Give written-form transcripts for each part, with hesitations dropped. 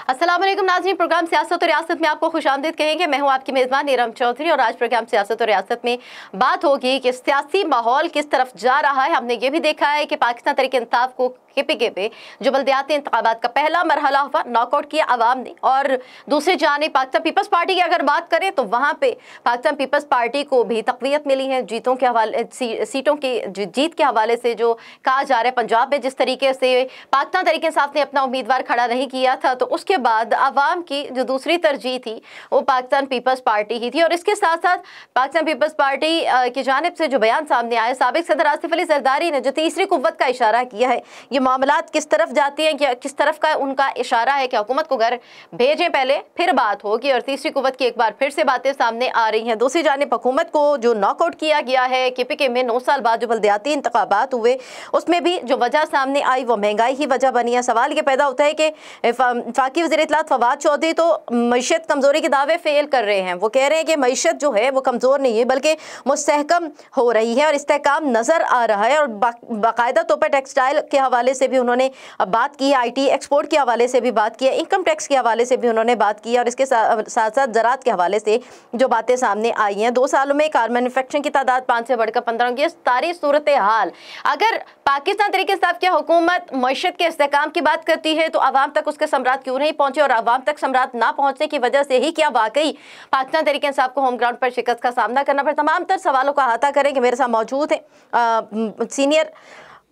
अस्सलाम वालेकुम नाज़रीन, प्रोग्राम सियासत और रियासत में आपको खुशामदीद कहेंगे। मैं हूं आपकी मेज़बान नीरम चौधरी और आज प्रोग्राम सियासत और रियासत में बात होगी कि सियासी माहौल किस तरफ जा रहा है। हमने ये भी देखा है कि पाकिस्तान तहरीक-ए-इंसाफ को KPK पे जो बल्दियाती इंतखाबात का पहला मरहला हुआ, नॉकआउट किया आवाम ने, और दूसरी जानिब पाकिस्तान पीपल्स पार्टी की अगर बात करें तो वहाँ पे पाकिस्तान पीपल्स पार्टी को भी तक़वियत मिली है जीतों के हवाले, सीटों की जीत के हवाले से। जो कहा जा रहा है पंजाब में जिस तरीके से पाकिस्तान तहरीक-ए-इंसाफ ने अपना उम्मीदवार खड़ा नहीं किया था, तो उसके बाद आवाम की जो दूसरी तरजीह थी वो पाकिस्तान पीपल्स पार्टी ही थी। और इसके साथ साथ पाकिस्तान पीपल्स पार्टी की जानिब से जो बयान सामने आया, साबिक सदर आसिफ अली जरदारी ने जो तीसरी कुव्वत का इशारा किया है, ये मामलात किस तरफ जाती हैं, क्या किस तरफ का उनका इशारा है कि हुकूमत को घर भेजें पहले फिर बात होगी। और तीसरी कुव्वत की एक बार फिर से बातें सामने आ रही हैं। दूसरी जानिब हुकूमत को जो नॉकआउट किया गया है KPK में 9 साल बाद जो बल्दियाती इंतखाबात हुए, उसमें भी जो वजह सामने आई वो महंगाई ही वजह बनी है। सवाल ये पैदा होता है कि वफाकी वज़ीर इत्तलात फवाद चौधरी तो मईशत कमज़ोरी के दावे फेल कर रहे हैं। वो कह रहे हैं कि मईशत जो है वो कमज़ोर नहीं है बल्कि मुस्तहकम हो रही है और इस्तेहकाम नज़र आ रहा है। और बाकायदा तौर पर टेक्सटाइल के हवाले से भी उन्होंने बात की है, IT एक्सपोर्ट के हवाले से भी बात की है, इनकम टैक्स के हवाले से भी उन्होंने बात की है, और इसके साथ साथ ज़राअत के हवाले से जो बातें सामने आई हैं। 2 सालों में कार मैन्युफैक्चरिंग की तादाद 5 से बढ़कर 15 की सारी सूरत हाल। अगर पाकिस्तान तहरीक-ए-इंसाफ की हुकूमत मईशत के इस्तेहकाम की बात करती है तो आवाम तक उसके सम्राट क्यों नहीं पहुंचे, और आवाम तक सम्राट ना पहुंचने की वजह से ही क्या वाकई पाकिस्तान तहरीक-ए-इंसाफ को होम ग्राउंड पर शिकस्त का सामना करना पड़ा? तमाम तर सवालों का अहाता करेंगे। मेरे साथ मौजूद हैं senior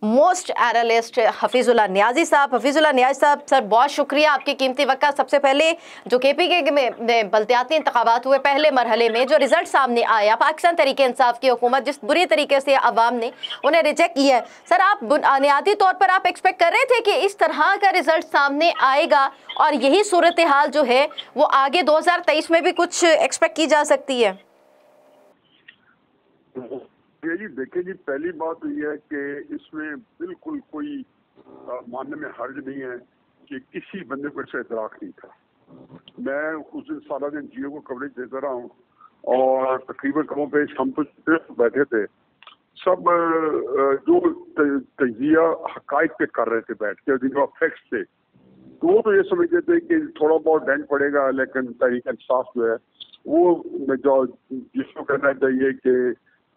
most analyst Hafeezullah Niazi साहब। हफीजुल्लाह नियाजी साहब, सर बहुत शुक्रिया आपकी कीमती वक्त। सबसे पहले जो KPK में बल्दियाती इंतखाबात हुए पहले मरहले में जो रिजल्ट सामने आया, पाकिस्तान तहरीक-ए-इंसाफ की हुकूमत जिस बुरी तरीके से आवाम ने उन्हें रिजेक्ट किया है, सर आप बुनियादी तौर पर आप एक्सपेक्ट कर रहे थे कि इस तरह का रिजल्ट सामने आएगा और यही सूरत हाल जो है वो आगे 2023 में भी कुछ एक्सपेक्ट की जा सकती है? जी देखिए जी, पहली बात तो ये है कि इसमें बिल्कुल कोई मानने में हर्ज नहीं है कि किसी बंदे को इससे इतराक नहीं था। मैं उस दिन सारा दिन जियो को कवरेज देता रहा हूँ और तकरीबन कमों पे हम तो बैठे थे, सब जो तजिया हकाइक पे कर रहे थे बैठ के, जिनका फैक्ट्स थे, तो वो तो ये समझते थे कि थोड़ा बहुत डेंट पड़ेगा, लेकिन तहरीक-ए-इंसाफ जो है वो जो जिसको कहना चाहिए कि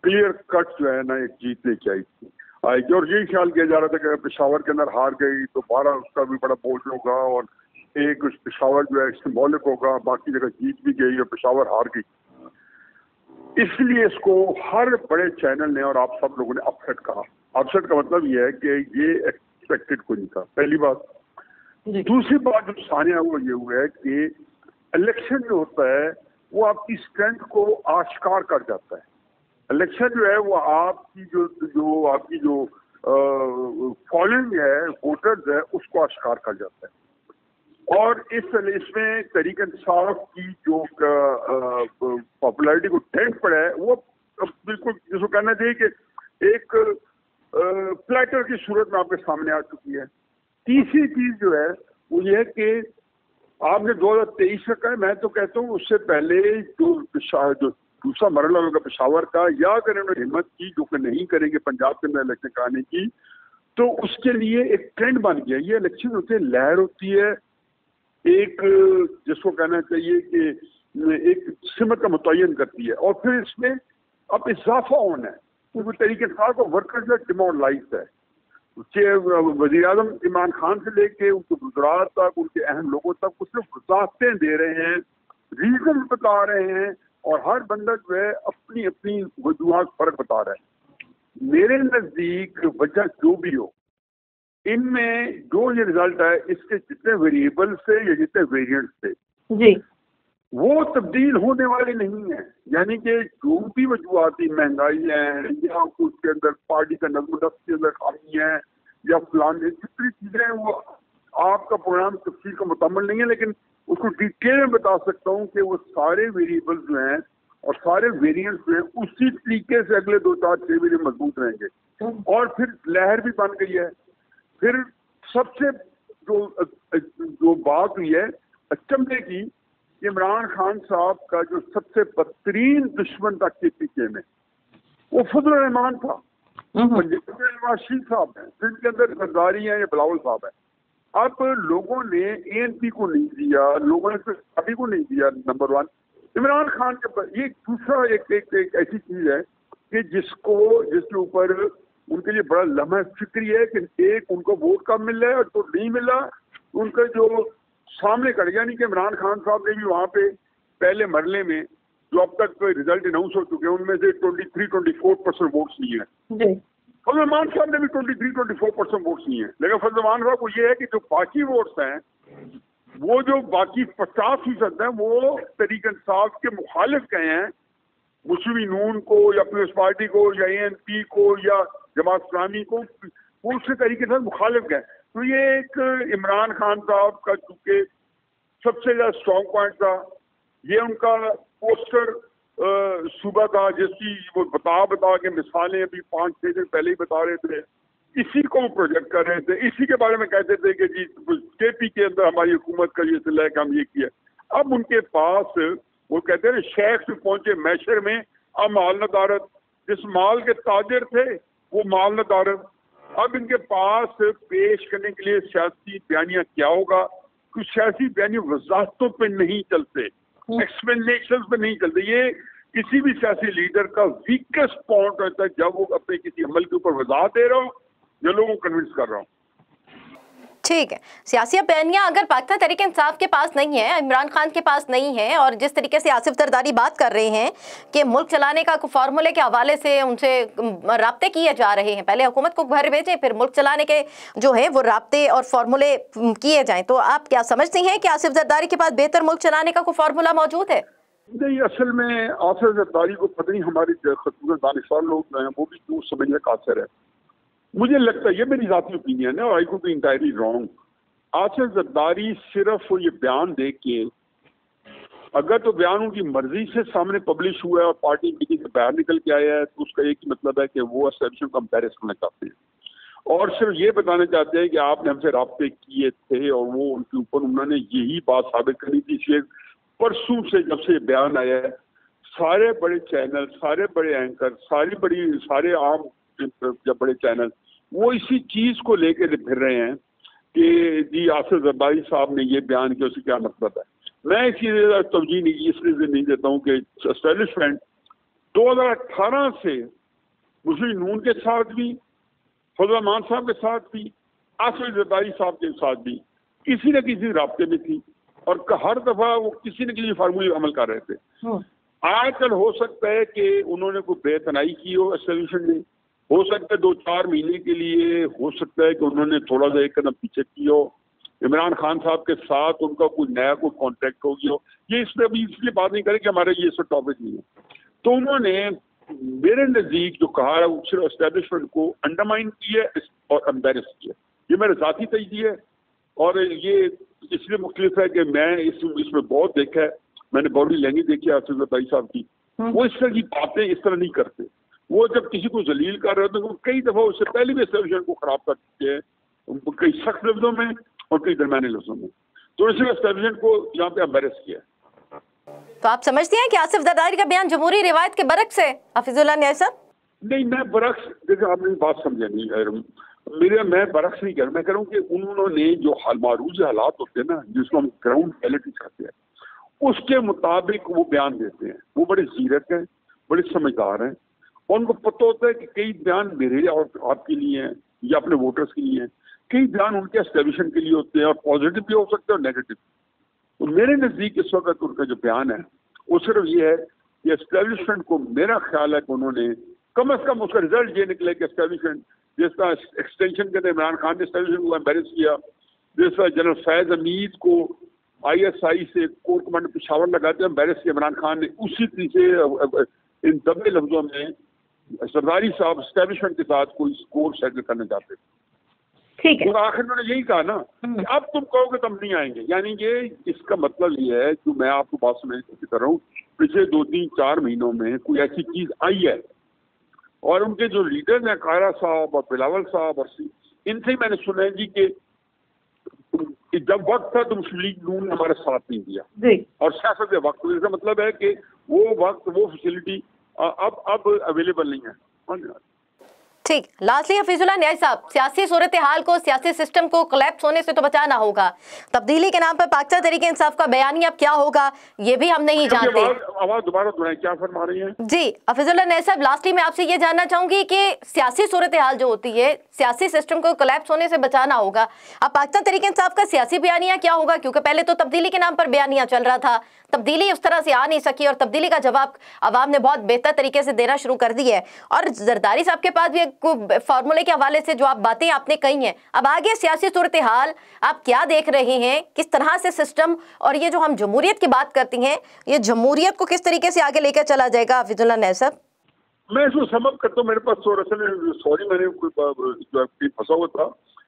क्लियर कट जो है ना एक जीत लेके आएगी। और यही ख्याल किया जा रहा था कि पेशावर के अंदर हार गई तो 12 उसका भी बड़ा बोझ होगा और एक उस पेशावर जो है सिंबॉलिक होगा, बाकी जगह जीत भी गई और पेशावर हार गई। इसलिए इसको हर बड़े चैनल ने और आप सब लोगों ने अपसेट कहा। अपसेट का मतलब ये है कि ये एक्सपेक्टेड को नहीं था, पहली बात। दूसरी बात जो सामने वो ये हुआ है कि इलेक्शन जो होता है वो आपकी स्ट्रेंथ को आश्कार कर जाता है। इलेक्शन जो है वो आपकी जो आपकी जो फॉलोइंग है, वोटर्स है, उसको आश्कार कर जाता है। और इसमें तहरीक-ए-इंसाफ की जो पॉपुलैरिटी को डेंट पड़ा है वो बिल्कुल जिसको कहना चाहिए कि एक प्लेटर की सूरत में आपके सामने आ चुकी है। तीसरी चीज जो है वो ये है कि आपने 2023 का कहा, मैं तो कहता हूँ उससे पहले जो दूसरा मरहला होगा पेशावर का, या अगर इन्होंने हिम्मत की जो कि नहीं करेंगे पंजाब के अंदर इलेक्शन कराने की, तो उसके लिए एक ट्रेंड बन गया। ये इलेक्शन होते हैं, लहर होती है, एक जिसको कहना चाहिए कि एक सिमत का मुतय्यन करती है, और फिर इसमें अब इजाफा होना है क्योंकि तहरीक-ए-इंसाफ का वर्कर्स डिमोरलाइज्ड है। वज़ीर-ए-आज़म इमरान खान से लेके उनके गुजरात तक, उनके अहम लोगों तक वो सिर्फ वज़ाहतें दे रहे हैं, रीजन बता रहे हैं, और हर बंदा जो है अपनी अपनी वजूहात फर्क बता रहा है। मेरे नजदीक वजह जो भी हो, इनमें जो ये रिजल्ट है इसके जितने वेरिएबल से या जितने वेरिएंट से जी वो तब्दील होने वाले नहीं है। यानी कि जो भी वजूहाती महंगाई है या उसके अंदर पार्टी का नज़्म-ओ-नस्क के अंदर खामी है या फलान जितनी चीजें हैं, वो आपका प्रोग्राम तफसील का मुकम्मल नहीं है, लेकिन उसको डिटेल में बता सकता हूँ कि वो सारे वेरिएबल्स जो हैं और सारे वेरिएंट्स जो हैं उसी तरीके से अगले 2-4-6 महीने मजबूत रहेंगे। और फिर लहर भी बन गई है। फिर सबसे जो बात हुई है अचंभे की, इमरान खान साहब का जो सबसे बदतरीन दुश्मन था KPK में वो फजल रहमान था। पंजाब में नवाज शरीफ साहब हैं, सिंध के अंदर जरदारी हैं या बिलावल साहब हैं। اب لوگوں نے ANP کو نہیں دیا, لوگوں نے پارٹی کو نہیں دیا. نمبر 1 عمران خان کے یہ دوسرا ایک ایسی چیز ہے کہ جس کے اوپر ان کے لیے بڑا لمحہ فکری ہے کہ ایک ان کو ووٹ کم مل رہا ہے اور تو نہیں مل رہا. ان کا جو سامنے کر گیا, نہیں کہ عمران خان صاحب نے بھی وہاں پہ پہلے مرحلے میں جو اب تک ریزلٹ اناؤنس ہو چکے ہیں ان میں سے 23-24% ووٹس لیے ہیں. فضل الرحمان صاحب نے بھی 23-24% ووٹس لیے ہیں. لیکن فضل الرحمان صاحب کو یہ ہے کہ جو باقی ووٹس ہیں, وہ جو باقی 50% ہیں وہ تحریک انصاف کے مخالف گئے ہیں, مسلم نون کو یا پیپلز پارٹی کو یا ANP کو یا جماعت اسلامی کو, وہ اس کے طریقے سے مخالف گئے. تو یہ ایک عمران خان صاحب کا چونکہ سب سے زیادہ اسٹرانگ پوائنٹ تھا, یہ ان کا پوسٹر صوبہ تھا جس کی وہ بتا کے مثالیں ابھی 5-6 دن پہلے ہی بتا رہے تھے, اسی کو وہ پروجیکٹ کر رہے تھے, اسی کے بارے میں کہتے تھے کہ جی KP کے اندر ہماری حکومت کا یہ سلسلہ ہے کہ ہم یہ کیا. اب ان کے پاس وہ کہتے ہیں شیخ سے پہنچے میشر میں, اب مال ندارت, جس مال کے تاجر تھے وہ مال ندارت. اب ان کے پاس پیش کرنے کے لیے سیاسی بیانیہ کیا ہوگا, کچھ سیاسی بیانیہ وضاحتوں پہ نہیں چلتے, ایکسپلینیشن پہ نہیں چلتے. یہ کسی بھی سیاسی لیڈر کا ویکسٹ پوائنٹ ہوتا ہے جب وہ اپنے کسی عمل کے اوپر وضاحت دے رہا ہوں یا لوگوں کو کنونس کر رہا ہوں. ٹھیک ہے, سیاسی بیانیہ اگر پاکستان تحریک انصاف کے پاس نہیں ہے, عمران خان کے پاس نہیں ہے, اور جس طریقے سے آصف زرداری بات کر رہے ہیں کہ ملک چلانے کا فارمولے کے حوالے سے ان سے رابطے کیے جا رہے ہیں, پہلے حکومت کو گھر بھیجیں پھر ملک چلانے کے جو ہے وہ رابطے اور فارمولے کیے جائیں, تو آپ کیا سمجھتی ہیں کہ آصف زرداری کے پاس بہتر ملک چلانے کا کوئی فارمولہ موجود ہے؟ نہیں, اصل میں آصف زرداری کو پتہ نہیں ہمارے خصوصاً دانشور لوگ جو ہیں وہ بھی کیوں سمجھنے کا اثر ہے. مجھے لگتا ہے, یہ میری ذاتی اوپینین ہے اور I could be entirely wrong, Asif Zardari صرف یہ بیان دے کے, اگر تو بیان ان کی مرضی سے سامنے پبلش ہوا ہے اور پارٹی میٹنگ سے باہر نکل کے آیا ہے تو اس کا ایک ہی مطلب ہے کہ وہ اسٹیبلشمنٹ کو امبیرس کرنا چاہتے ہیں اور صرف یہ بتانا چاہتے ہیں کہ آپ نے ہم سے رابطے کیے تھے, اور وہ ان کے اوپر انہوں نے یہی بات ثابت کرنی تھی. اس لیے پرسوں سے جب سے یہ بیان آیا ہے سارے بڑے چینل, سارے بڑے اینکر, سارے عام جب بڑے چینل وہ اسی چیز کو لے کے پھر رہے ہیں کہ جی آصف زرداری صاحب نے یہ بیان کیا, اس سے کیا مطلب ہے. میں اس کی توجہ نہیں اس لیے نہیں دیتا ہوں کہ اسٹیبلشمنٹ 2018 سے مسلم نون کے ساتھ بھی, فضل الرحمان صاحب کے ساتھ بھی, آصف زرداری صاحب کے ساتھ بھی کسی نہ کسی رابطے میں تھی, اور ہر دفعہ وہ کسی نہ کسی فارمولے عمل کر رہے تھے. آج کل ہو سکتا ہے کہ انہوں نے کوئی بے تنائی کی ہو اسٹیبلشمنٹ میں, ہو سکتا ہے 2-4 مہینے کے لیے, ہو سکتا ہے کہ انہوں نے تھوڑا سا ایک قدم پیچھے کی ہو, عمران خان صاحب کے ساتھ ان کا کوئی نیا کوئی کانٹیکٹ ہو گیا ہو. یہ اس میں ابھی اس لیے بات نہیں کریں کہ ہمارا یہ سب ٹاپک نہیں ہے. تو انہوں نے میرے نزدیک جو کہا ہے وہ صرف اسٹیبلشمنٹ کو انڈرمائن کیا اور امبیرس کیا. یہ میرا ذاتی تجزیہ ہے اور یہ اس لیے مختلف ہے کہ میں اس میں بہت دیکھا ہے, میں نے باڈی لینگویج دیکھی ہے آصف زرداری صاحب کی. وہ اس طرح کی باتیں اس طرح نہیں کرتے. وہ جب کسی کو ذلیل کر رہے ہوتے ہیں کئی دفعہ اس سے پہلے بھی اسٹیبلشمنٹ کو خراب کر چکے ہیں, کئی سخت لفظوں میں اور کئی درمیانے لفظوں میں. تو اس نے اسٹیبلشمنٹ کو یہاں پہ امبیرس کیا. تو آپ سمجھتے ہیں کہ آصف زرداری کا بیان جمہوری روایت کے برعکس ہے حفیظ اللہ نیاز صاحب؟ نہیں, میں برعکس, دیکھیں آپ نے بات سمجھا نہیں, میں برعکس نہیں کہہ رہا. میں کہہ رہا ہوں کہ انہوں نے جو معروض حالات ہوتے ہیں نا جس کو ہم گراؤنڈ ریئلٹی کہتے ہیں اس کے مطابق وہ بیان دیتے ہیں. وہ بڑے زیرک ہیں, بڑے سمجھدار ہیں, اور ان کو پتہ ہوتا ہے کہ کئی بیان میرے اور آپ کے لیے ہیں یا اپنے ووٹرز کے لیے ہیں, کئی بیان ان کے اسٹیبلشمنٹ کے لیے ہوتے ہیں اور پازیٹیو بھی ہو سکتے ہیں اور نیگیٹو. تو میرے نزدیک اس وقت ان کا جو بیان ہے وہ صرف یہ ہے کہ اسٹیبلشمنٹ کو, میرا خیال ہے کہ انہوں نے کم از کم اس کا رزلٹ یہ نکلے کہ اسٹیبلشمنٹ جس طرح ایکسٹینشن کے عمران خان نے اسٹیبلشمنٹ کو امبیرس کیا, جس طرح جنرل فیض حمید کو ISI سے کور کمانڈر پشاور لگاتے ہیں امبیرس کیا عمران خان نے, اسی طریقے سے ان دبے لفظوں میں زرداری صاحب اسٹیبلشمنٹ کے ساتھ کوئی اسکور سیٹل کرنا چاہتے تھے. ٹھیک ہے, آخر انہوں نے یہی کہا نا کہ اب تم کہو کہ تم نہیں آئیں گے. یعنی یہ اس کا مطلب یہ ہے کہ میں آپ کو بات سمجھنے کر رہا ہوں, پچھلے 2-3-4 مہینوں میں کوئی ایسی چیز آئی ہے اور ان کے جو لیڈر ہیں قاہرہ صاحب اور بلاول صاحب اور ان سے ہی میں نے سنا ہے جی کہ جب وقت تھا تو مسلم لیگ نون نے ہمارا ساتھ نہیں دیا اور سیاست کے وقت, اس کا مطلب ہے کہ وہ وقت وہ فیسلٹی اب اویلیبل نہیں ہے. ठीक, लास्टली हफीजुल्लाह न्याय साहब, सियासी सूरत हाल को, सियासी सिस्टम को कोलैप्स होने से तो बचाना होगा। तब्दीली के नाम पर पाकिस्तान तहरीक इंसाफ का बयानिया अब क्या होगा ये भी हम नहीं जानते। आवाज दोबारा सुनाएं, क्या फरमा रही हैं? जी हफीजुल्लाह न्याय साहब, लास्टली मैं आपसे ये जानना चाहूंगी कि सियासी सूरत हाल जो होती है, सियासी सिस्टम को कोलैप्स होने से बचाना होगा, अब पाकिस्तान तहरीक इंसाफ का सियासी बयानिया क्या होगा? क्योंकि पहले तो तब्दीली के नाम पर बयानिया चल रहा था, तब्दीली उस तरह से आ नहीं सकी और तब्दीली का जवाब अवाम ने बहुत बेहतर तरीके से देना शुरू कर दी है। और जरदारी साहब के पास भी एक फार्मूले के हवाले से जो आप बातें आपने कही हैं, अब आगे सियासी सूरत हाल आप क्या देख रहे हैं, किस तरह से सिस्टम और ये जो हम जमहूरियत की बात करती हैं, ये जमहूरियत को किस तरीके से आगे लेकर चला जाएगा? हफीजुल्लाह न्याय साहब, मैं इसको समअप करता हूँ, मेरे पास तो सॉरी मैंने फंसा हुआ था,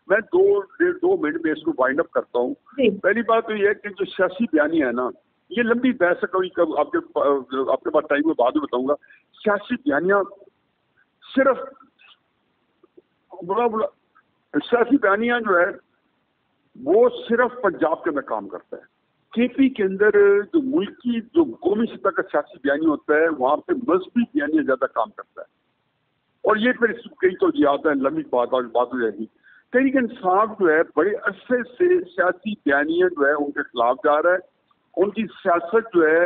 मैं 2 मिनट में इसको वाइंड अप करता हूँ। पहली बात तो ये है कि जो सियासी बयानी है ना, ये लंबी बहस है, कभी कब आपके पास टाइम में बाद में बताऊंगा। सियासी बयानियां सिर्फ सियासी बयानियां जो है वो सिर्फ पंजाब के में काम करता है। केपी के अंदर जो मुल्की जो कौमी सतह का सियासी बयानी होता है, वहां पे मजहबी बयानियां ज्यादा काम करता है। और ये फिर कई तो याद है, लंबी बात हो जाएगी। तहरीक इंसाफ जो है बड़े अरसे से सियासी बयानियां जो है उनके खिलाफ जा रहा है। उनकी सियासत जो है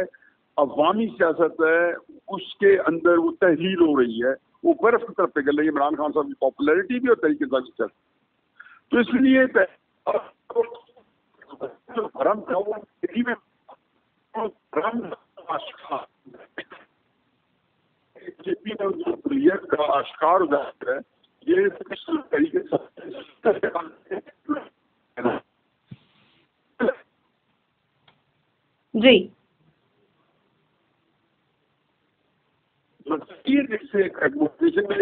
अवामी सियासत है, उसके अंदर वो तहलील हो रही है, वो बर्फ की तरफ पिघल रही है। इमरान खान साहब की पॉपुलैरिटी भी और तहरीक इंसाफ की सियासत, तो इसलिए भरम का आश्कार हो जाता है। ये तरीके जी जिससे एडमिनिस्ट्रेशन में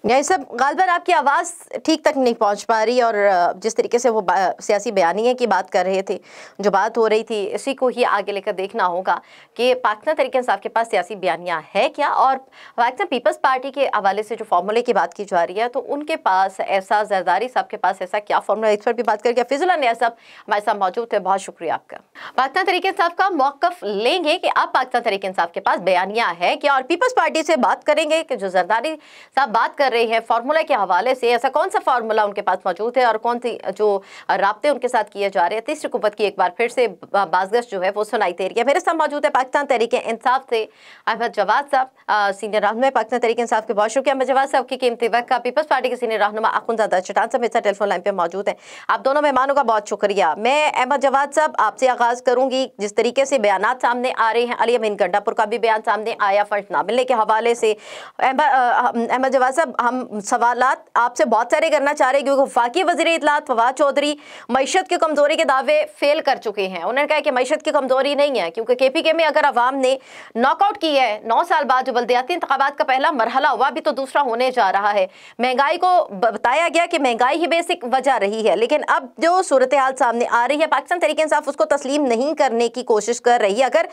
न्याय साहब, गालिबन आपकी आवाज़ ठीक तक नहीं पहुंच पा रही और जिस तरीके से वो सियासी बयानिए की बात कर रहे थे, जो बात हो रही थी, इसी को ही आगे लेकर देखना होगा कि पाकिस्तान तहरीक इंसाफ के पास सियासी बयानिया है क्या, और पाकिस्तान पीपल्स पार्टी के हवाले से जो फार्मूले की बात की जा रही है तो उनके पास ऐसा, जरदारी साहब के पास ऐसा क्या फार्मूला, इस पर भी बात करके हफीजुल्लाह न्याय साहब हमारे साथ मौजूद थे, बहुत शुक्रिया आपका। पाकिस्तान तहरीक इंसाफ का मौक़िफ़ लेंगे कि अब पाकिस्तान तहरीक इंसाफ के पास बयानिया है क्या, और पीपल्स पार्टी से बात करेंगे कि जो जरदारी साहब बात कर रही है फार्मूला के हवाले से, ऐसा कौन सा फार्मूला उनके पास मौजूद है और कौन सी जो राब्ते उनके साथ किए जा रहे हैं। तीसरी कुव्वत की एक बार फिर से बाज़गश्त जो है वो सुनाई दे रही है। मेरे साथ मौजूद है पाकिस्तान तहरीक इंसाफ से अहमद जवाद साहब, सीनियर रहनुमा पाकिस्तान तहरीक इंसाफ के। बहुत शुक्रिया अहमद जवाद साहब की कीमती वक्त का। पीपल्स पार्टी के सीनियर रहनुमा अखुंज़ादा चट्टान साहब मेरे साथ टेलीफोन लाइन पर मौजूद हैं। आप दोनों मेहमानों का बहुत शुक्रिया। मैं अहमद जवाद साहब आपसे आगाज़ करूँगी, जिस तरीके से बयानात सामने आ रहे हैं, अली अमीन गंडापुर का भी बयान सामने आया फंड ना मिलने के हवाले से। अहमद जवाद साहब, हम सवालात आपसे बहुत सारे करना चाह रहे हैं क्योंकि वफाकी वज़ीर इत्तलात फवाद चौधरी मईशत की कमज़ोरी के दावे फेल कर चुके हैं। उन्होंने कहा कि मईशत की कमज़ोरी नहीं है, क्योंकि KPK में अगर अवाम ने नॉकआउट की है 9 साल बाद, जो बल्दियाती इंतखाबात का पहला मरहला हुआ, भी तो दूसरा होने जा रहा है। महंगाई को बताया गया कि महंगाई ही बेसिक वजह रही है, लेकिन अब जो सूरत हाल सामने आ रही है, पाकिस्तान तहरीक इंसाफ उसको तस्लीम नहीं करने की कोशिश कर रही है। अगर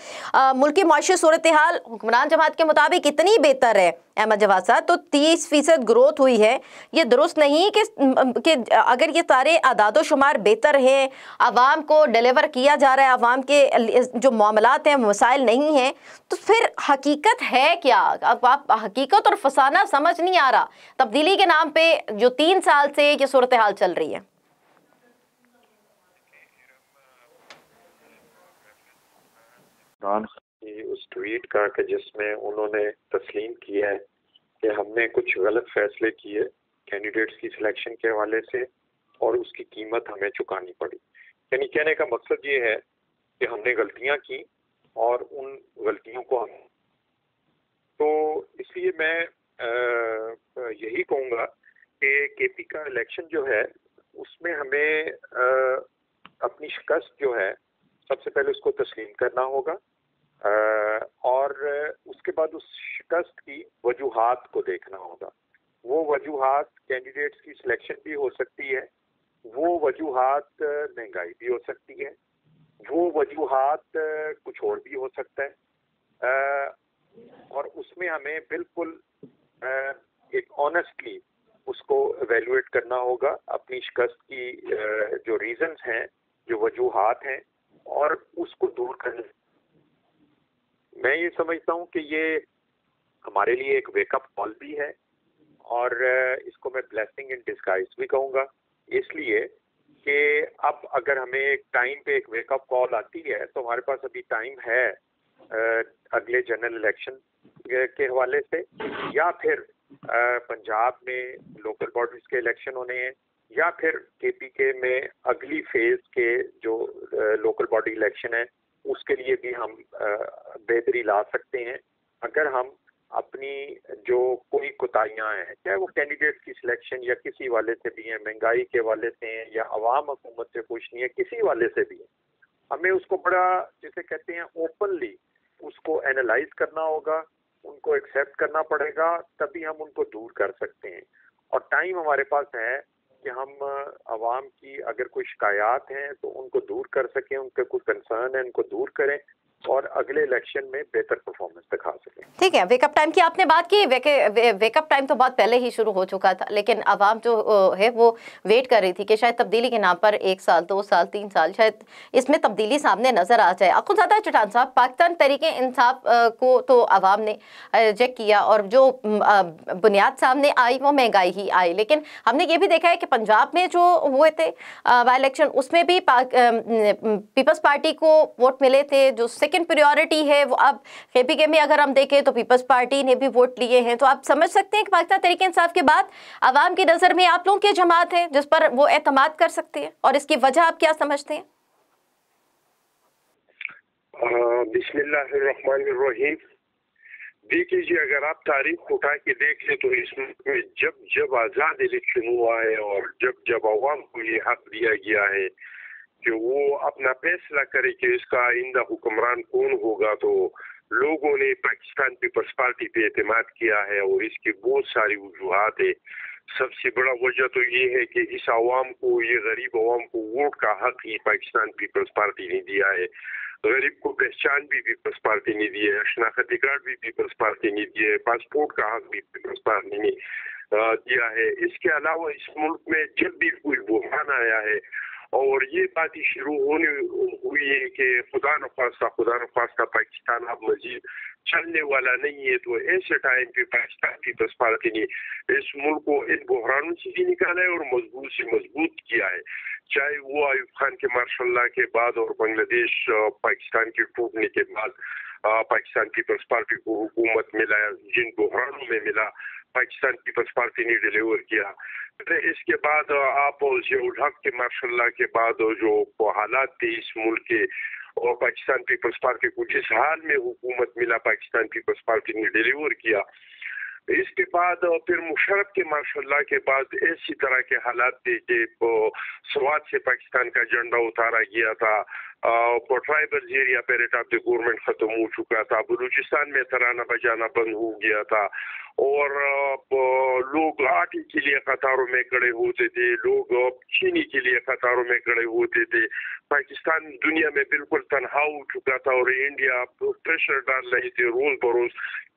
मुल्की माशी सूरत हाल हुक्मरान जमात के मुताबिक इतनी बेहतर है अहमद जवाद साहब, तो 30% ग्रोथ हुई है, ये दुरुस्त नहीं कि अगर ये सारे आदादो शुमार बेहतर हैं, आवाम को डिलीवर किया जा रहा है, आवाम के जो मामलात हैं मसाइल नहीं हैं, तो फिर हकीकत है क्या? अब आप हकीकत और फसाना समझ नहीं आ रहा तब्दीली के नाम पे जो 3 साल से ये सूरत हाल चल रही है। उस ट्वीट का कि जिसमें उन्होंने तस्लीम किया है कि हमने कुछ गलत फैसले किए कैंडिडेट्स की सिलेक्शन के हवाले से और उसकी कीमत हमें चुकानी पड़ी। यानी कहने का मकसद ये है कि हमने गलतियां की और उन गलतियों को हम, तो इसलिए मैं यही कहूँगा कि KP का इलेक्शन जो है उसमें हमें अपनी शिकस्त जो है सबसे पहले उसको तस्लीम करना होगा और उसके बाद उस शिकस्त की वजूहात को देखना होगा। वो वजूहात कैंडिडेट्स की सिलेक्शन भी हो सकती है, वो वजूहात महंगाई भी हो सकती है, वो वजूहात कुछ और भी हो सकता है और उसमें हमें बिल्कुल एक ऑनेस्टली اس کو ایویلویٹ کرنا ہوگا، اپنی شکست کی جو ریزنز ہیں، جو وجوہات ہیں، اور اس کو دور کرنا. میں یہ سمجھتا ہوں کہ یہ ہمارے لیے ایک ویک اپ کال بھی ہے، اور اس کو میں بلیسنگ ان ڈسگائز بھی کہوں گا، اس لیے کہ اب اگر ہمیں ایک ٹائم پہ ایک ویک اپ کال آتی ہے تو ہمارے پاس ابھی ٹائم ہے اگلے جنرل الیکشن کے حوالے سے، یا پھر پنجاب میں لوکل باڈیز کے الیکشن ہونے ہیں، یا پھر کے پی کے میں اگلی فیز کے جو لوکل باڈی الیکشن ہے اس کے لیے بھی ہم بہتری لا سکتے ہیں اگر ہم اپنی جو کوئی کوتاہیاں ہیں، چاہے وہ کینڈیڈیٹ کی سلیکشن یا کسی والے سے بھی ہیں، مہنگائی کے والے سے ہیں، یا عوام حکومت سے خوش نہیں ہے، کسی والے سے بھی ہے، ہمیں اس کو بڑا جسے کہتے ہیں اوپنلی اس کو اینالائز کرنا ہوگا، ان کو ایکسیپٹ کرنا پڑے گا، تبھی ہم ان کو دور کر سکتے ہیں. اور ٹائم ہمارے پاس ہے کہ ہم عوام کی اگر کوئی شکایات ہیں تو ان کو دور کر سکیں، ان کے کوئی کنسرن ہے ان کو دور کریں، اور اگلے الیکشن میں بہتر پرفارمنس دکھا سکیں. ٹھیک ہے، ویک اپ ٹائم کی آپ نے بات کی. ویک اپ ٹائم تو بہت پہلے ہی شروع ہو چکا تھا، لیکن عوام جو ہے وہ ویٹ کر رہی تھی کہ شاید تبدیلی کے نام پر 1 سال 2 سال 3 سال شاید اس میں تبدیلی سامنے نظر آ جائے. اخوندزادہ چٹان صاحب، پاکستان تحریک انصاف کو تو عوام نے ریجیکٹ کیا، اور جو بنیاد سامنے آئی وہ مہنگائی ہی آئی، لیکن ہم نے یہ بھی دیکھا ہے کہ پنجاب میں جو ہوئے تھے بائی الیکشن، اس میں بھی پیپلز پارٹی کو ووٹ ملے تھے. جو سیکنڈ پریورٹی ہے وہ اب کے پی کے میں اگر ہم دیکھیں تو پیپلز پارٹی نے بھی ووٹ لیے ہیں. تو آپ سمجھ سکتے ہیں کہ پاکستان تحریک انصاف کے بعد عوام کی نظر میں آپ لوگوں کی جماعت ہے جس پر وہ اعتماد کر سکتے ہیں، اور اس کی وجہ آپ کیا سمجھتے ہیں؟ بسم اللہ الرحمن الرحیم. دیکھیے جی، اگر آپ تاریخ اٹھا کے دیکھ لیں تو اس ملک میں جب آزاد الیکشن ہوا ہے اور جب عوام کو یہ حق دیا گیا ہے کہ وہ اپنا فیصلہ کرے کہ اس کا آئندہ حکمران کون ہوگا، تو لوگوں نے پاکستان پیپلز پارٹی پہ اعتماد کیا ہے، اور اس کی بہت ساری وجوہات ہیں. سب سے بڑا وجہ تو یہ ہے کہ اس عوام کو، یہ غریب عوام کو ووٹ کا حق ہی پاکستان پیپلز پارٹی نے دیا ہے. غریب کو پہچان بھی پیپلز پارٹی نے دی ہے، شناختی کارڈ بھی پیپلز پارٹی نے دی ہے، پاسپورٹ کا حق بھی پیپلز پارٹی نے دیا ہے. اس کے علاوہ اس ملک میں جب بھی کوئی بحران آیا ہے اور یہ باتیں شروع ہوئی ہے کہ خدا نخواستہ پاکستان اب مزید چلنے والا نہیں ہے، تو ایسے ٹائم پہ پاکستان پیپلز پارٹی نے اس ملک کو ان بحرانوں سے بھی نکالا ہے اور مضبوط سے مضبوط کیا ہے. چاہے وہ ایوب خان کے مارشل اللہ کے بعد اور بنگلہ دیش پاکستان کے ٹوٹنے کے بعد پاکستان پیپلز پارٹی کو حکومت ملا، جن بحرانوں میں ملا پاکستان پیپلز پارٹی نے ڈیلیور کیا. اس کے بعد آپ ضیاء الحق کے مارشل اللہ کے بعد جو حالات تھے اس ملک کے، اور پاکستان پیپلز پارٹی کو جس حال میں حکومت ملا پاکستان پیپلز پارٹی نے ڈیلیور کیا. اس کے بعد پھر مشرف کے ماشاء اللہ کے بعد اسی طرح کے حالات تھے کہ سوات سے پاکستان کا جھنڈا اتارا گیا تھا، tribal area parrot of the government ختم ہو چکا تھا، بلوچستان میں ترانہ بجانا بند ہو گیا تھا، اور لوگ آٹے کے لیے قطاروں میں کھڑے ہوتے تھے، لوگ چینی کے لیے قطاروں میں کھڑے ہوتے تھے. پاکستان دنیا میں بالکل تنہا ہو چکا تھا، اور انڈیا پریشر ڈال رہی تھی روز بروز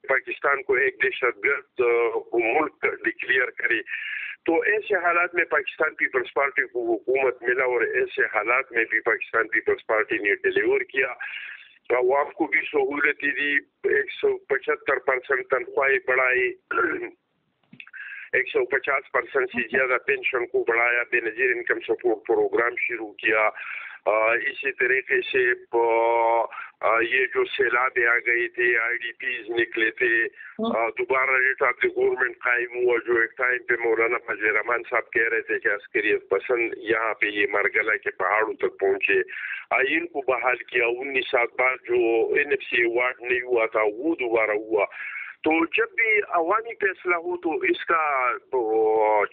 پاکستان کو ایک دہشت گرد ملک ڈکلیئر کرے. تو ایسے حالات میں پاکستان پیپلز پارٹی کو حکومت ملا، اور ایسے حالات میں بھی پاکستان پیپلز پارٹی نے ڈیلیور کیا. عوام کو بھی سہولتیں دی، 175% تنخواہیں بڑھائی، 150% سے زیادہ پینشن کو بڑھایا، بے نظیر انکم سپورٹ پروگرام شروع کیا. اسی طریقے سے یہ جو سیلابیں آ گئی تھے، آئی ڈی پیز نکلے تھے، دوبارہ ریٹ آف دی گورنمنٹ قائم ہوا، جو ایک ٹائم پہ مولانا فضل الرحمان صاحب کہہ رہے تھے کہ عسکریت پسند یہاں پہ یہ مرگلہ کے پہاڑوں تک پہنچے. آئین کو بحال کیا، 19 سال بعد جو NFC ایوارڈ نہیں ہوا تھا وہ دوبارہ ہوا. تو جب بھی عوامی فیصلہ ہو تو اس کا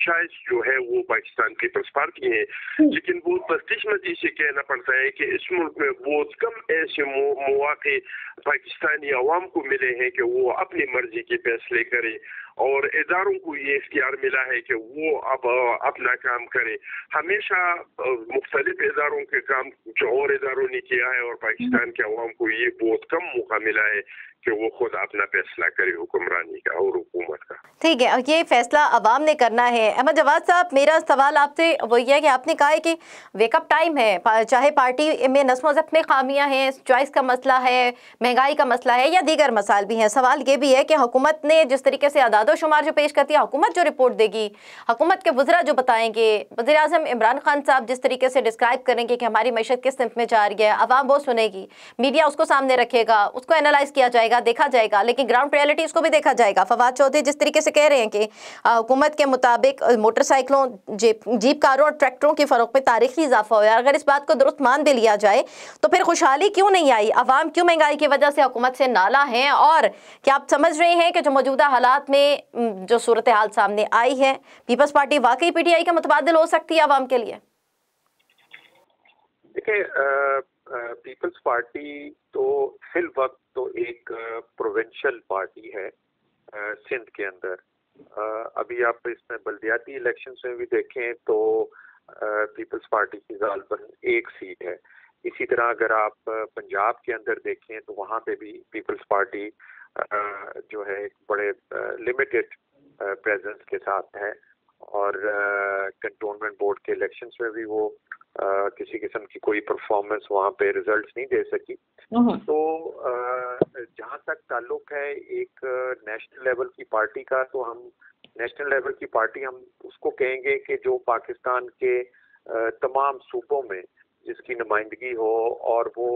چوائس جو ہے وہ پاکستان پیپلز پارٹی ہے. لیکن بہت بدقسمتی سے کہنا پڑتا ہے کہ اس ملک میں بہت کم ایسے مواقع پاکستانی عوام کو ملے ہیں کہ وہ اپنی مرضی کے فیصلے کرے، اور اداروں کو یہ اختیار ملا ہے کہ وہ اب اپنا کام کرے. ہمیشہ مختلف اداروں इदारों के काम कुछ और इदारों ने किया है और पाकिस्तान के अवाम को ये बहुत कम मौका मिला है कि वो खुद अपना फैसला करे हुक्मरानी का और हुकूमत का। ठीक है, ये फैसला अवाम ने करना है। अहमद जवाद साहब, मेरा सवाल आपसे वो ये है कि आपने कहा है कि वेकअप टाइम है, चाहे पार्टी में नस्म ज़ब्त में खामियाँ हैं, चॉइस का मसला है, महंगाई का मसला है या दीगर मसाइल भी हैं। सवाल ये भी है कि हुकूमत ने जिस तरीके से अदाद व शुमार जो पेश करती है, हुकूमत जो रिपोर्ट देगी, हुकूमत के वज़रा जो बताएंगे, वज़ीर आज़म इमरान खान साहब जिस तरीके से डिस्क्राइब करेंगे कि हमारी मईशत किस सिमत में जा रही है, अवाम वो सुनेगी, मीडिया उसको सामने रखेगा, उसको एनालाइज किया जाएगा, देखा जाएगा, लेकिन ग्राउंड रियलिटी उसको भी देखा जाएगा। फवाद चौधरी जिस तरीके से कह रहे हैं कि हुकूमत के मुताबिक मोटरसाइकिलों, जीप कारों और ट्रैक्टरों की फ़रोख्त में तारीखी इजाफा हुआ है। अगर इस बात को दुरुस्त मान भी लिया जाए तो फिर खुशहाली क्यों नहीं आई? अवाम क्यों महंगाई की वजह से हुकूमत से नाला हैं? और क्या आप समझ रहे हैं कि जो मौजूदा हालात में जो सूरत हाल सामने आई है, पीपल्स पार्टी वाकई PTI का मुतबादिल हो सकती है अवाम के लिए? देखिए, पीपल्स पार्टी तो फिल वक्त तो एक प्रोविंशियल पार्टी है सिंध के अंदर। अभी आप इसमें बल्दियाती इलेक्शंस में भी देखें तो पीपल्स पार्टी की गालबन एक सीट है। इसी तरह अगर आप पंजाब के अंदर देखें तो वहाँ पे भी पीपल्स पार्टी जो है एक बड़े लिमिटेड प्रेजेंस के साथ है और कंटोनमेंट बोर्ड के इलेक्शंस में भी वो किसी किस्म की कोई परफॉर्मेंस वहाँ पे रिजल्ट्स नहीं दे सकी। तो जहाँ तक ताल्लुक है एक नेशनल लेवल की पार्टी का, तो हम नेशनल लेवल की पार्टी हम उसको कहेंगे कि जो पाकिस्तान के तमाम सूबों में जिसकी नुमाइंदगी हो और वो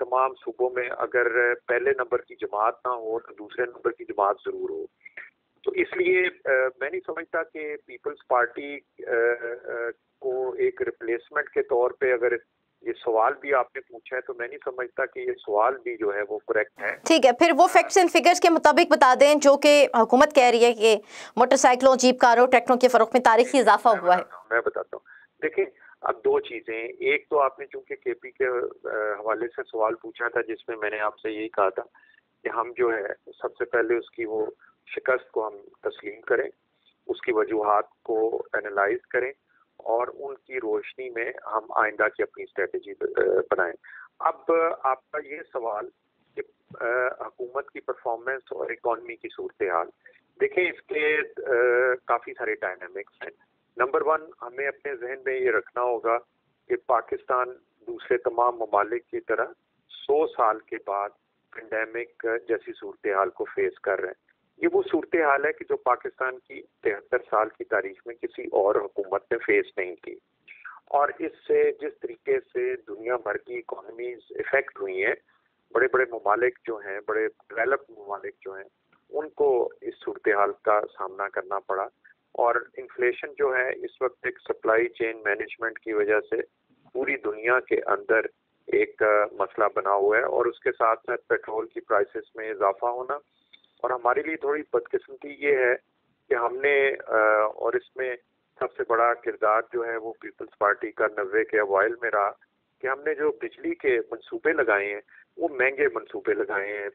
तमाम सूबों में अगर पहले नंबर की जमात ना हो तो दूसरे नंबर की जमात ज़रूर हो। तो इसलिए मैं नहीं समझता कि पीपल्स पार्टी को एक रिप्लेसमेंट के तौर पे अगर ये सवाल भी आपने पूछा है तो मैं नहीं समझता कि ये सवाल भी जो है वो करेक्ट है। ठीक है, फिर वो फैक्ट्स एंड फिगर्स के मुताबिक बता दें जो कि हुकूमत कह रही है कि मोटरसाइकिलों, जीप कारों, ट्रैक्टरों के फरोख्त में तारीखी इजाफा हुआ है। मैं बताता हूँ। देखिए, अब दो चीज़ें, एक तो आपने चूंकि KP के हवाले से सवाल पूछा था जिसमें मैंने आपसे यही कहा था कि हम जो है सबसे पहले उसकी वो शिकस्त को हम तस्लीम करें, उसकी वजूहात को एनालाइज करें और उनकी रोशनी में हम आइंदा की अपनी स्ट्रेटजी बनाएं। अब आपका ये सवाल कि हुकूमत की परफॉर्मेंस और इकॉनमी की सूरत हाल, देखें इसके काफ़ी सारे डायनामिक्स हैं। नंबर 1, हमें अपने जहन में ये रखना होगा कि पाकिस्तान दूसरे तमाम ममालिक की तरह 100 साल के बाद पेंडेमिक जैसी सूरत हाल को फेस कर रहे हैं। ये वो सूरत हाल है कि जो पाकिस्तान की 73 साल की तारीख में किसी और हुकूमत ने फेस नहीं की, और इससे जिस तरीके से दुनिया भर की इकॉनमीज इफेक्ट हुई हैं, बड़े बड़े ममालिक जो हैं, बड़े डेवलप्ड ममालिक जो हैं, उनको इस सूरत हाल का सामना करना पड़ा। और इन्फ्लेशन जो है इस वक्त एक सप्लाई चेन मैनेजमेंट की वजह से पूरी दुनिया के अंदर एक मसला बना हुआ है, और उसके साथ साथ पेट्रोल की प्राइसेस में इजाफा होना। और हमारे लिए थोड़ी बदकिस्मती ये है कि हमने और इसमें सबसे बड़ा किरदार जो है वो पीपल्स पार्टी का 90 के अवाइल में रहा कि हमने जो बिजली के मंसूबे लगाए हैं वो महंगे मंसूबे लगाए हैं।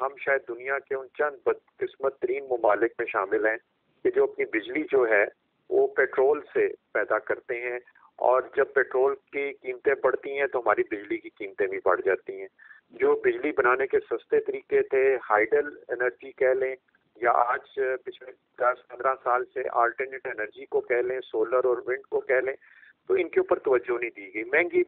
हम शायद दुनिया के उन चंद बदकिस्मत तरीन ममालिक में शामिल हैं कि जो अपनी बिजली जो है वो पेट्रोल से पैदा करते हैं, और जब पेट्रोल की कीमतें बढ़ती हैं तो हमारी बिजली की कीमतें भी बढ़ जाती हैं। जो बिजली बनाने के सस्ते तरीके थे, हाइडल एनर्जी कह लें या आज पिछले 10-15 साल से अल्टरनेट एनर्जी को कह लें, सोलर और विंड को कह लें, तो इनके ऊपर तवज्जो नहीं दी गई। महंगी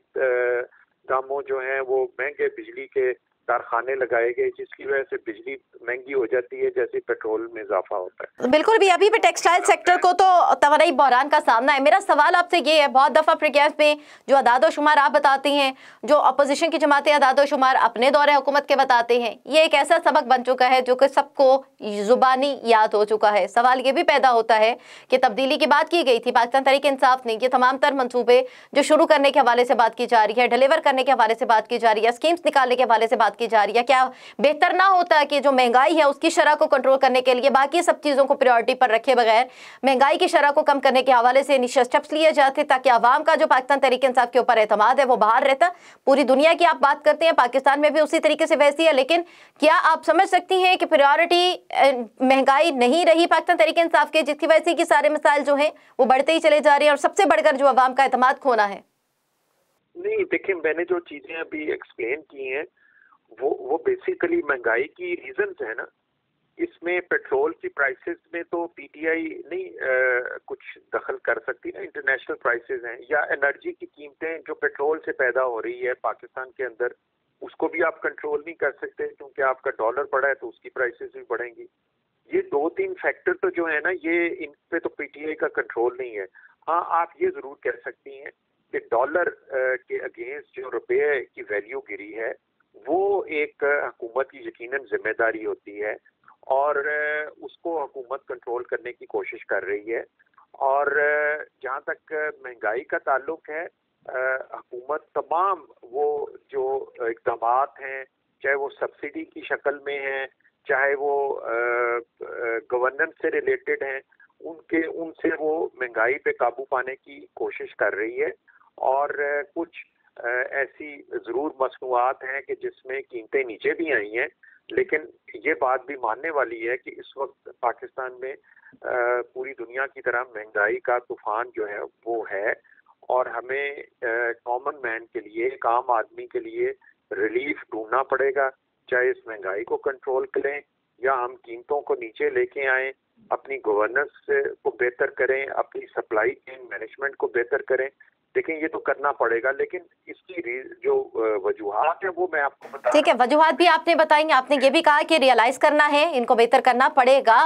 दामों जो हैं वो महंगे बिजली के कारखाने लगाए गए जिसकी वजह से बिजली महंगी हो जाती है जैसे पेट्रोल में इजाफा होता है। बिल्कुल भी अभी भी टेक्सटाइल सेक्टर को तो तवानाई बहरान का सामना है। मेरा सवाल आपसे ये है, बहुत दफ़ा प्रोग्राम में जो अदाद शुमार आप बताती हैं, जो अपोजिशन की जमातें अदाद शुमार अपने दौरे हुकूमत के बताते हैं, ये एक ऐसा सबक बन चुका है जो कि सबको ज़ुबानी याद हो चुका है। सवाल ये भी पैदा होता है कि तब्दीली की बात की गई थी, पाकिस्तान तहरीक इंसाफ ने ये तमाम तर मनसूबे जो शुरू करने के हवाले से बात की जा रही है, डिलीवर करने के हवाले से बात की जा रही है, स्कीम्स निकालने के हवाले से बात की जा रही है, क्या बेहतर ना होता कि जो महंगाई है उसकी शरह को कंट्रोल करने के लिए बाकी सब चीज़ों को प्रायोरिटी पर रखे बगैर महंगाई की शरह को कम करने के हवाले से स्टेप्स लिए जाते ताकि आवाम का जो पाकिस्तान तहरीक इंसाफ के ऊपर एतमाद है वो बाहर रहता। पूरी दुनिया की आप बात करते हैं, पाकिस्तान में भी उसी तरीके से वैसी है, लेकिन क्या आप समझ सकती हैं कि प्रायोरिटी महंगाई नहीं रही पाकिस्तान तहरीक इंसाफ के, जिसकी वजह से कि सारे मसाइल जो हैं वो बढ़ते ही चले जा रहे हैं और सबसे बढ़कर जो आवाम का एतमाद खोना है? نہیں دیکھیں میں نے جو چیزیں ابھی ایکسپلین کی ہیں وہ بیسیکلی مہنگائی کی ریزنز ہیں نا. اس میں پیٹرول کی پرائسز میں تو پی ٹی آئی نہیں کچھ دخل کر سکتی نا. انٹرنیشنل پرائسز ہیں یا انرجی کی قیمتیں جو پیٹرول سے پیدا ہو رہی ہے پاکستان کے اندر, اس کو بھی آپ کنٹرول نہیں کر سکتے کیونکہ آپ کا ڈالر بڑھا ہے تو اس کی پرائسز بھی بڑھیں گی. یہ 2-3 فیکٹر تو جو ہے نا یہ ان پہ تو پی ٹی آئی کا کنٹرول نہیں ہے. ہاں آپ یہ ضرور کہہ سکتی ہیں کہ ڈالر کے اگینسٹ جو روپے کی ویلیو گری ہے وہ ایک حکومت کی یقیناً ذمہ داری ہوتی ہے اور اس کو حکومت کنٹرول کرنے کی کوشش کر رہی ہے. اور جہاں تک مہنگائی کا تعلق ہے حکومت تمام وہ جو اقدامات ہیں چاہے وہ سبسڈی کی شکل میں ہیں چاہے وہ گورننس سے ریلیٹڈ ہیں ان سے وہ مہنگائی پہ قابو پانے کی کوشش کر رہی ہے. اور کچھ ایسی ضرور مصنوعات ہیں کہ جس میں قیمتیں نیچے بھی آئی ہیں, لیکن یہ بات بھی ماننے والی ہے کہ اس وقت پاکستان میں پوری دنیا کی طرح مہنگائی کا طوفان جو ہے وہ ہے اور ہمیں کامن مین کے لیے ایک عام آدمی کے لیے ریلیف ڈھونڈنا پڑے گا, چاہے اس مہنگائی کو کنٹرول کریں یا ہم قیمتوں کو نیچے لے کے آئیں, اپنی گورننس کو بہتر کریں, اپنی سپلائی چین مینجمنٹ کو بہتر کریں. دیکھیں یہ تو کرنا پڑے گا, لیکن اس کی جو وجوہات ہیں وہ میں آپ کو بتا. ٹھیک ہے, وجوہات بھی آپ نے بتائیں گے. آپ نے یہ بھی کہا کہ ریئلائز کرنا ہے, ان کو بہتر کرنا پڑے گا.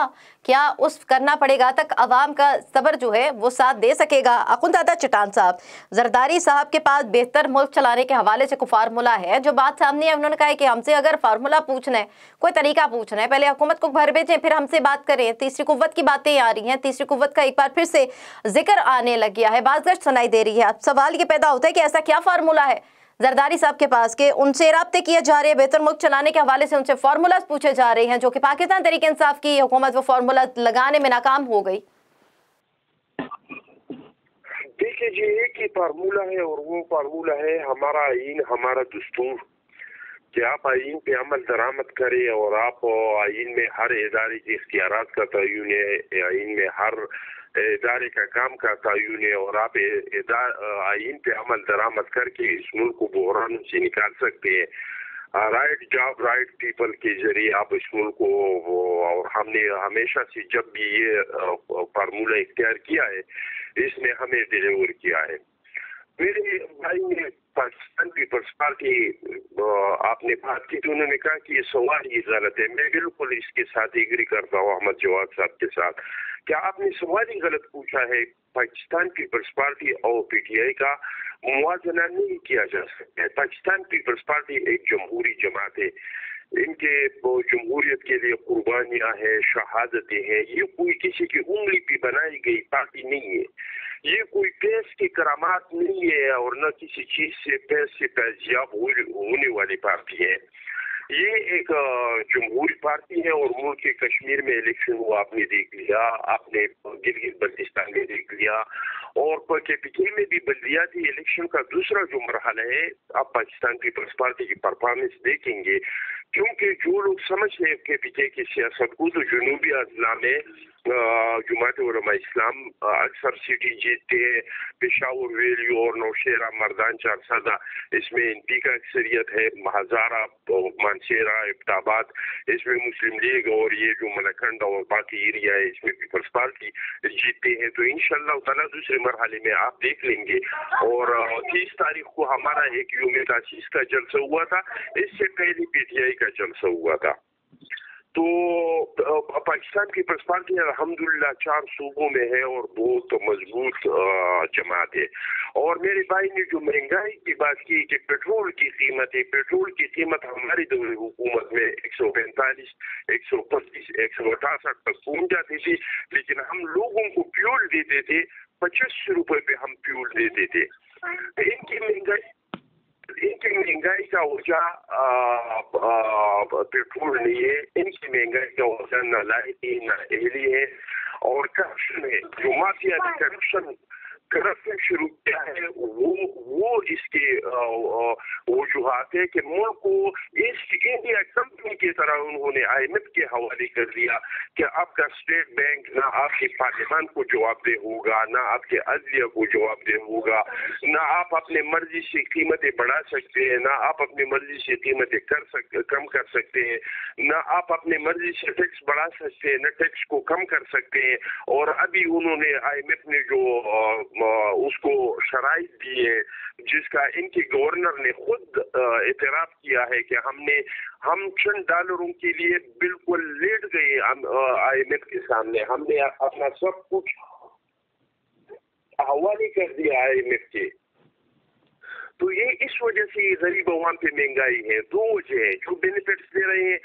کیا اس کرنا پڑے گا تک عوام کا صبر جو ہے وہ ساتھ دے سکے گا؟ اخندزادہ چٹان صاحب, زرداری صاحب کے پاس بہتر ملک چلانے کے حوالے سے کوئی فارمولا ہے؟ جو بات سامنے ہے انہوں نے کہا ہے کہ ہم سے اگر فارمولا پوچھنا ہے, کوئی طریقہ پوچھنا ہے, پہلے حکومت کو گھر بھیجیں پھر ہم سے بات کریں. تیسری قوت کی باتیں آ رہی ہیں, تیسری قوت کا ایک بار پھر سے ذکر آنے لگ گیا ہے, بات گشت سنائی دے رہی ہے. اب سوال یہ پیدا ہوتا ہے کہ ایسا کیا فارمولا ہے زرداری صاحب کے پاس کہ ان سے رابطے کیے جا رہے ہیں, بہتر ملک چلانے کے حوالے سے ان سے فارمولاز پوچھے جا رہے ہیں, جو کہ پاکستان تحریک انصاف کی حکومت وہ فارمولا لگانے میں ناکام ہو گئی. دیکھیے جی ایک ہی فارمولا ہے اور وہ فارمولا ہے ہمارا آئین, ہمارا دستور, کہ آپ آئین پہ عمل درآمد کریں اور آپ آئین میں ہر ادارے کے اختیارات کا تعین ہے, آئین میں ہر ادارے کا کام کا تعین ہے اور آپ آئین پہ عمل درآمد کر کے اس ملک کو بحرانوں سے نکال سکتے ہیں. رائٹ جاب رائٹ پیپل کے ذریعے آپ اس ملک کو, اور ہم نے ہمیشہ سے جب بھی یہ فارمولہ اختیار کیا ہے اس نے ہمیں ڈیلیور کیا ہے. میرے بھائی نے پاکستان پیپلز پارٹی آپ نے بات کی تو انہوں نے کہا کہ یہ سوال ہی غلط ہے. میں بالکل اس کے ساتھ ایگری کرتا ہوں احمد جواد صاحب کے ساتھ. کیا آپ نے سوال ہی غلط پوچھا ہے؟ پاکستان پیپلز پارٹی اور پی ٹی آئی کا موازنہ نہیں کیا جا سکتا ہے. پاکستان پیپلز پارٹی ایک جمہوری جماعت ہے, ان کے جمہوریت کے لیے قربانیاں ہیں, شہادتیں ہیں. یہ کوئی کسی کی انگلی پہ بنائی گئی پارٹی نہیں ہے, یہ کوئی پیس کی کرامات نہیں ہے اور نہ کسی چیز سے پیس سے پیزیاب ہونے والی پارٹی ہے. یہ ایک جمہوری پارٹی ہے اور ملک کے کشمیر میں الیکشن ہوا آپ نے دیکھ لیا, آپ نے گلگت بلتستان میں دیکھ لیا, اور کے پی کے میں بھی بلدیاتی الیکشن کا دوسرا جو مرحلہ ہے آپ پاکستان پیپلز پارٹی کی پرفارمنس دیکھیں گے. کیونکہ جو لوگ سمجھتے ہیں کے پی کے کی سیاست کو, تو جنوبی اضلاع میں جماعت علماء اسلام اکثر سیٹی جیتتے ہیں. پشاور ویلی اور نوشیرہ مردان چارسادہ اس میں ان پی کا اکثریت ہے. ہزارہ مانسیرہ ابٹ آباد اس میں مسلم لیگ اور یہ جو ملکنڈ اور باقی ایریا ہے اس میں پیپلز پارٹی جیتتے ہیں. تو انشاءاللہ تعالیٰ دوسرے مرحلے میں آپ دیکھ لیں گے. اور 30 تاریخ کو ہمارا ایک یوم تاسیس کا جلسہ ہوا تھا, اس سے پہلے پی ٹی آئی کا جلسہ ہوا تھا. تو پاکستان پیپلز پارٹی الحمدللہ 4 صوبوں میں ہے اور بہت مضبوط جماعت ہے. اور میرے بھائی نے جو مہنگائی کی بات کی کہ پیٹرول کی قیمت ہے, پیٹرول کی قیمت ہماری دور حکومت میں 145, 125, 168 تک پہنچ جاتی تھی, لیکن ہم لوگوں کو پیول دیتے تھے 25 روپے پہ ہم پیول دیتے تھے. ان کی مہنگائی کا وجہ پیٹرول نہیں ہے, ان کی مہنگائی کا وجہ نہ لائقی نہ اہلی ہے اور کرپشن ہے. جو مافیا کرپشن شروع کیا ہے وہ اس کے وہ वजूहात है कि मुल्क को ईस्ट इंडिया कंपनी की तरह उन्होंने IMF के हवाले कर दिया कि आपका स्टेट बैंक ना आपके पार्लियामान को जवाबदेह होगा, ना आपके अदलिया को जवाबदेह होगा, ना आप अपने मर्जी से कीमतें बढ़ा सकते हैं, ना आप अपनी मर्जी से कीमतें कम कर सकते हैं, ना आप अपने मर्जी से टैक्स बढ़ा सकते हैं, ना टैक्स को कम कर सकते हैं। और अभी उन्होंने IMF ने जो उसको शराइत दी है, जिसका इनके गवर्नर ने खुद एतराफ किया है कि हम चंद डॉलरों के लिए बिल्कुल लेट गए IMF के सामने, हमने अपना सब कुछ हवाले कर दिया IMF के। तो ये इस वजह से गरीब अवाम पे महंगाई है। दो वजह है, जो बेनिफिट्स दे रहे हैं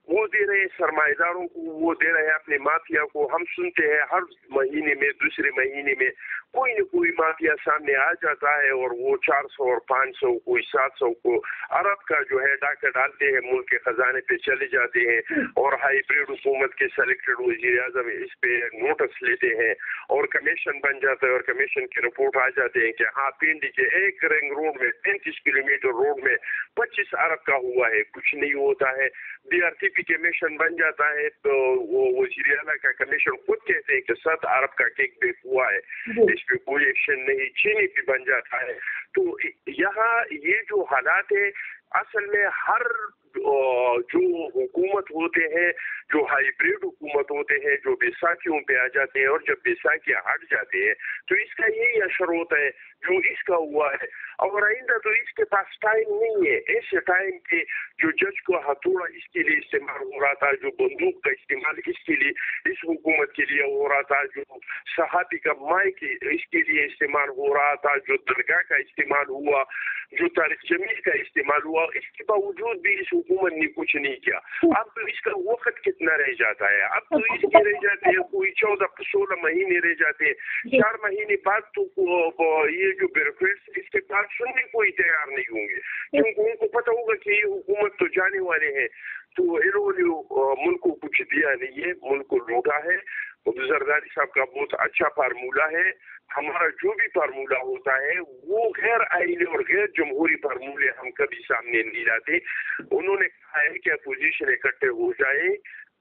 वो दे रहे हैं सरमाएदारों को, वो दे रहे हैं अपने माफिया को। हम सुनते हैं हर महीने में, दूसरे महीने में कोई न कोई माफिया सामने आ जाता है और वो 400 और 500 कोई 700 को अरब का जो है डाका डालते हैं, मुल्क के खजाने पे चले जाते हैं और हाइब्रिड हुकूमत के सिलेक्टेड वज़ीर आज़म इस पे नोटिस लेते हैं और कमीशन बन जाता है और कमीशन की रिपोर्ट आ जाते हैं कि हाँ पिंडी के एक रिंग रोड में 35 किलोमीटर रोड में 25 अरब का हुआ है। कुछ नहीं होता है। DRTP कमीशन बन जाता है तो वो वज़ीर आला का कमीशन खुद कहते हैं कि 7 अरब का केक बेक हुआ है, इस पे कोई एक्शन नहीं। चीनी भी बन जाता है। तो यहाँ ये जो हालात है असल में हर जो हुकूमत होते हैं, जो हाइब्रिड हुकूमत होते हैं, जो बैसाखियों पे आ जाते हैं और जब बैसाखियाँ हट जाते हैं तो इसका यही असर होता है जो इसका हुआ है। और आइंदा तो इसके पास टाइम नहीं है। ऐसे टाइम पे जो जज को हथौड़ा इसके लिए इस्तेमाल हो रहा था, जो बंदूक का इस्तेमाल इसके लिए इस हुकूमत के लिए हो रहा था, जो सहाबी का माइक इसके लिए इस्तेमाल हो रहा था, जो दरगाह का इस्तेमाल हुआ, जो तारिक जमील का इस्तेमाल हुआ, इसके बावजूद भी इस हुकूमत ने कुछ नहीं किया। अब तो इसका वक्त कितना रह जाता है? अब तो इसके रह जाते हैं कोई 14-16 महीने रह जाते हैं। 4 महीने बाद तो ये जो ब्यूरोक्रेट्स इसके बाद सुनने को ही तैयार नहीं होंगे, क्योंकि उनको पता होगा कि ये हुकूमत तो जाने वाले हैं। तो इन्होंने मुल्क को कुछ दिया नहीं है, मुल्क को लूटा है। जरदारी साहब का बहुत अच्छा फार्मूला है। हमारा जो भी फार्मूला होता है वो गैर आईनी और गैर जमहूरी फार्मूले हम कभी सामने नहीं लाते। उन्होंने कहा है कि अपोजिशन इकट्ठे हो जाए,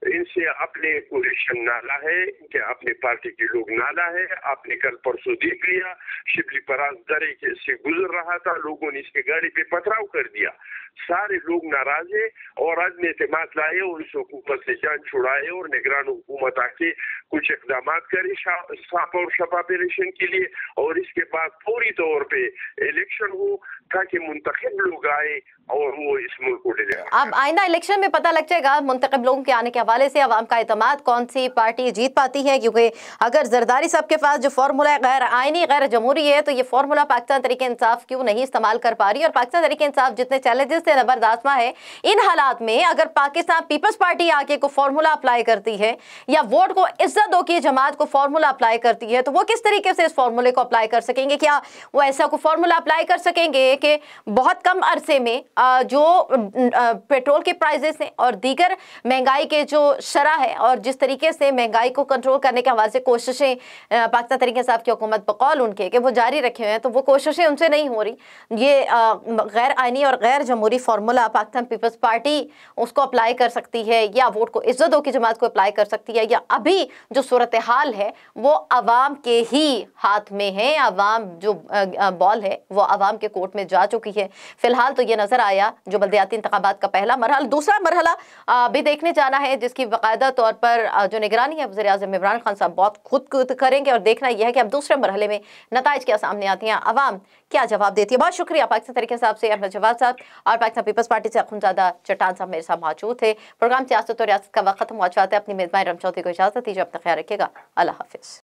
इनसे अपने कोलिशन नाला है कि अपने पार्टी के लोग नाला है। आपने कल परसों देख लिया, शिबली परास दरे से गुजर रहा था, लोगों ने इसके गाड़ी पे पथराव कर दिया। सारे लोग नाराज है और आज में एतमाद लाए और इस हुकूमत से जान छुड़ाए और निगरान हुकूमत आके कुछ इकदाम करे साफ और शफाफ इलेक्शन के लिए, और इसके बाद फौरी तौर पे इलेक्शन हो ताकि मुंतखब लोग आए और वो इस मुल्क को ले जाए। अब आइंदा इलेक्शन में पता लग जाएगा मुंतखब लोगों के आने के हवाले से अवाम का एतमाद कौन सी पार्टी जीत पाती है, क्योंकि अगर जरदारी साहब के पास जो फार्मूला गैर आइनी गैर जमहूरी है तो ये फार्मूला पाकिस्तान तहरीक इंसाफ क्यों नहीं इस्तेमाल कर पा रही। और पाकिस्तान तहरीक इंसाफ जितने चैलेंजेस से जबरदस्त है, इन हालात में अगर पाकिस्तान पीपल्स पार्टी आके को फार्मूला अप्लाई करती है या वोट को इज्जत दो की जमात को फार्मूला अप्लाई करती है तो वो किस तरीके से इस फार्मूले को अप्लाई कर सकेंगे? क्या वो ऐसा को फार्मूला अप्लाई कर सकेंगे कि बहुत कम अरसे में जो पेट्रोल के प्राइजेस हैं और दीगर महंगाई के जो शरह है और जिस तरीके से महंगाई को कंट्रोल करने के हवाले से कोशिशें पाकिस्तान तहरीक इंसाफ की हुकूमत बकौल उनके कि वो जारी रखे हुए हैं, तो वो कोशिशें उनसे नहीं हो रही। ये गैर आइनी और गैर जमहूरी फार्मूला पाकिस्तान पीपल्स पार्टी उसको अप्लाई कर सकती है या वोट को इज्जत दो की जमात को अप्लाई कर सकती है, या अभी जो सूरत हाल है वो अवाम के ही हाथ में है। अवाम जो बॉल है वो अवाम के कोर्ट में जा चुकी है। फिलहाल तो ये नजर आया जो बल्दियाती इंतखाबात का पहला मरहला, दूसरा मरहला भी देखने जाना है जिसकी बाकायदा तौर पर जो निगरानी है वज़ीर आज़म इमरान खान साहब बहुत खुद करेंगे, और देखना यह है कि अब दूसरे मरहले में नताइज क्या सामने आती हैं, अवाम क्या जवाब देती है। बहुत शुक्रिया पाकिस्तान तहरीक इंसाफ से अहमद जवाद साहब और पाकिस्तान पीपल्स पार्टी से अखुनज़ादा चट्टान साहब मेरे साथ मौजूद थे। प्रोग्राम सियासत और रियासत का वक्त खत्म हुआ चाहते हैं। अपनी मेज़बान रम चौधरी को इजाज़त दीजिए, अपना ख्याल रखिएगा। अल्लाह हाफिज़।